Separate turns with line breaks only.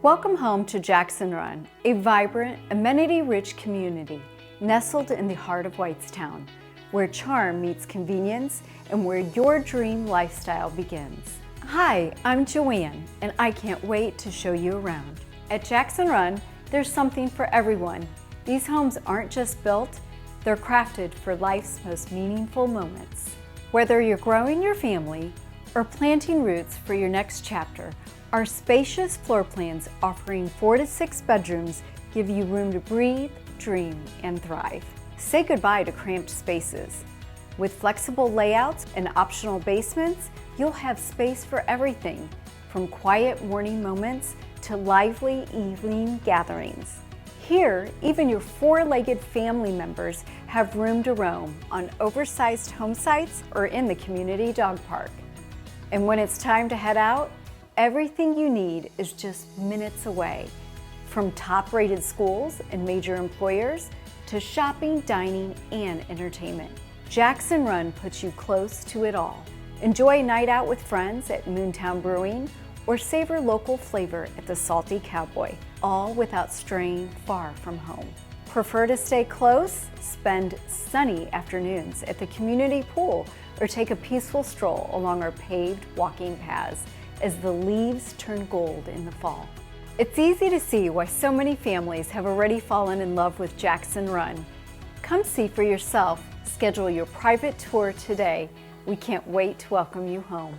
Welcome home to Jackson Run, a vibrant, amenity-rich community nestled in the heart of Whitestown, where charm meets convenience and where your dream lifestyle begins. Hi, I'm Joanne, and I can't wait to show you around. At Jackson Run, there's something for everyone. These homes aren't just built, they're crafted for life's most meaningful moments. Whether you're growing your family or planting roots for your next chapter, our spacious floor plans offering 4 to 6 bedrooms give you room to breathe, dream, and thrive. Say goodbye to cramped spaces. With flexible layouts and optional basements, you'll have space for everything, from quiet morning moments to lively evening gatherings. Here, even your 4-legged family members have room to roam on oversized home sites or in the community dog park. And when it's time to head out, everything you need is just minutes away. From top-rated schools and major employers to shopping, dining, and entertainment. Jackson Run puts you close to it all. Enjoy a night out with friends at Moontown Brewing or savor local flavor at the Salty Cowboy, all without straying far from home. Prefer to stay close? Spend sunny afternoons at the community pool or take a peaceful stroll along our paved walking paths as the leaves turn gold in the fall. It's easy to see why so many families have already fallen in love with Jackson Run. Come see for yourself. Schedule your private tour today. We can't wait to welcome you home.